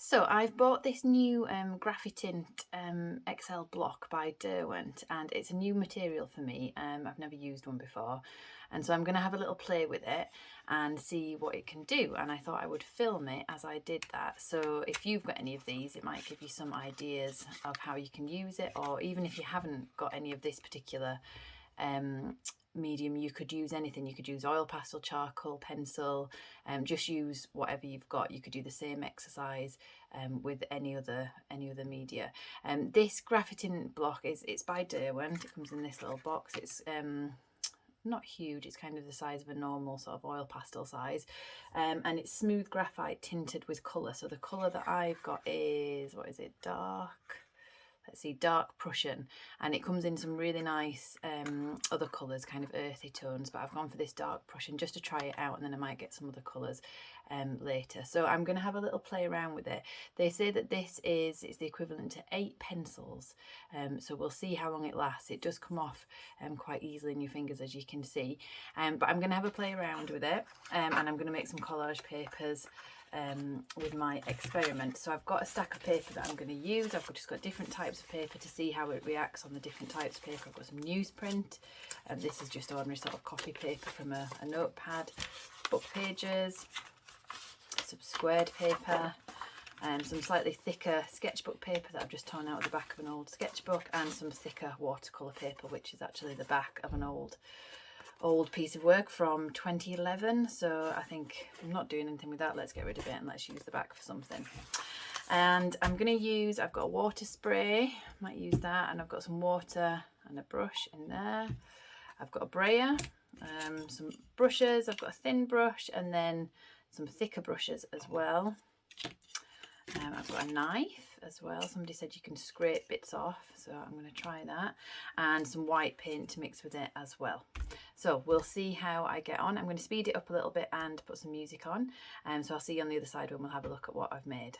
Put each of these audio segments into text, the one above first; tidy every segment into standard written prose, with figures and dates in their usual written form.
So I've bought this new Graphitint XL block by Derwent, and it's a new material for me. I've never used one before, and so I'm going to have a little play with it and see what it can do. And I thought I would film it as I did that. So if you've got any of these, it might give you some ideas of how you can use it, or even if you haven't got any of this particular medium, you could use anything. You could use oil pastel, charcoal, pencil, just use whatever you've got. You could do the same exercise with any other media. This Graphitint block it's by Derwent. It comes in this little box. It's not huge, it's kind of the size of a normal sort of oil pastel size, and it's smooth graphite tinted with colour. So the colour that I've got is, what is it, dark Prussian, and it comes in some really nice other colours, kind of earthy tones, but I've gone for this dark Prussian just to try it out, and then I might get some other colours later. So I'm going to have a little play around with it. They say that it's the equivalent to 8 pencils, so we'll see how long it lasts. It does come off quite easily in your fingers, as you can see, but I'm going to have a play around with it, and I'm going to make some collage papers with my experiment. So I've got a stack of paper that I'm going to use. I've just got different types of paper to see how it reacts on the different types of paper. I've got some newsprint, and this is just ordinary sort of copy paper from a notepad, book pages, some squared paper, some slightly thicker sketchbook paper that I've just torn out of the back of an old sketchbook, and some thicker watercolour paper, which is actually the back of an old piece of work from 2011. So I think I'm not doing anything with that. Let's get rid of it and let's use the back for something. And I'm going to use, I've got a water spray, might use that, and I've got some water and a brush in there. I've got a brayer, some brushes, I've got a thin brush, and then some thicker brushes as well. I've got a knife as well. Somebody said you can scrape bits off, so I'm going to try that, and some white paint to mix with it as well. So we'll see how I get on. I'm going to speed it up a little bit and put some music on, so I'll see you on the other side when we'll have a look at what I've made.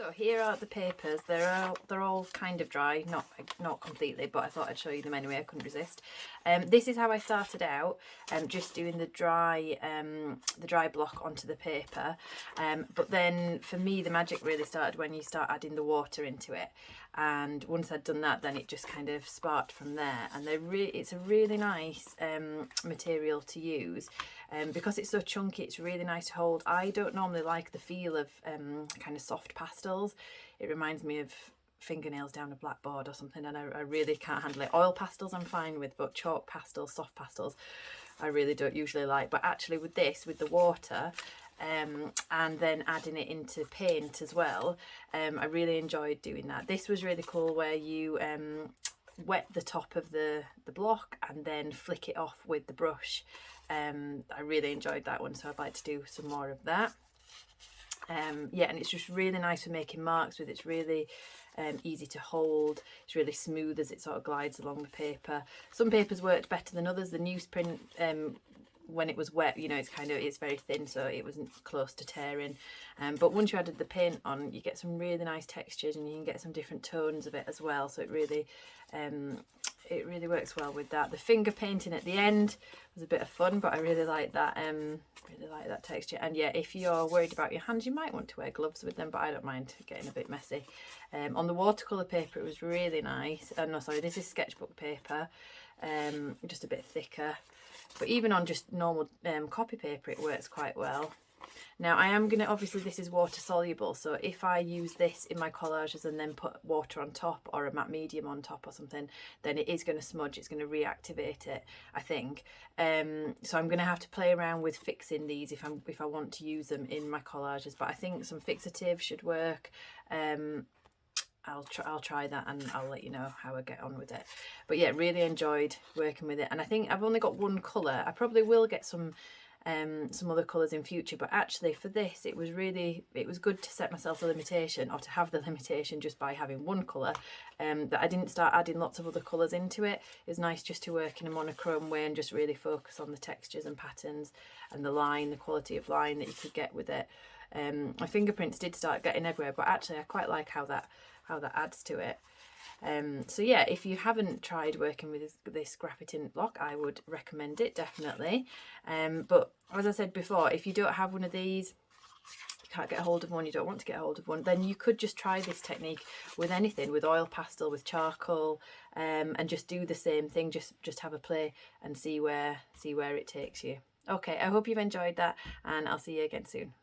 So here are the papers. They're all kind of dry, not completely, but I thought I'd show you them anyway. I couldn't resist. This is how I started out, just doing the dry block onto the paper. But then for me, the magic really started when you start adding the water into it. And once I'd done that, then it just kind of sparked from there. And it's a really nice material to use. Because it's so chunky, it's really nice to hold. I don't normally like the feel of kind of soft pastels. It reminds me of fingernails down a blackboard or something, and I really can't handle it. Oil pastels I'm fine with, but chalk pastels, soft pastels, I really don't usually like. But actually with this, with the water, and then adding it into paint as well, I really enjoyed doing that. This was really cool, where you wet the top of the block and then flick it off with the brush. I really enjoyed that one, so I'd like to do some more of that. Yeah, and it's just really nice for making marks with. It's really easy to hold. It's really smooth as it sort of glides along the paper. Some papers worked better than others. The newsprint, when it was wet, you know, it's very thin, so it wasn't close to tearing. But once you added the paint on, you get some really nice textures, and you can get some different tones of it as well. So it really works well with that. The finger painting at the end was a bit of fun, but I really like that. Really like that texture. And yeah, if you're worried about your hands, you might want to wear gloves with them, but I don't mind getting a bit messy. On the watercolour paper, it was really nice. No, sorry, this is sketchbook paper, just a bit thicker. But even on just normal copy paper, it works quite well. Now I am going to, obviously this is water soluble, so if I use this in my collages and then put water on top, or a matte medium on top or something, then it is going to smudge, it's going to reactivate it, I think. So I'm going to have to play around with fixing these if I want to use them in my collages, but I think some fixative should work. I'll try that, and I'll let you know how I get on with it. But yeah, really enjoyed working with it, and I think I've only got one colour. I probably will get some other colours in future, but actually for this it was good to set myself the limitation, or to have the limitation just by having one colour, that I didn't start adding lots of other colours into it. It was nice just to work in a monochrome way and just really focus on the textures and patterns and the quality of line that you could get with it. My fingerprints did start getting everywhere, but actually I quite like how that adds to it. So yeah, if you haven't tried working with this Graphitint block, I would recommend it, definitely. But as I said before, if you don't have one of these, you can't get hold of one, you don't want to get hold of one, then you could just try this technique with anything, with oil pastel, with charcoal, and just do the same thing. Just have a play and see where it takes you. Okay, I hope you've enjoyed that, and I'll see you again soon.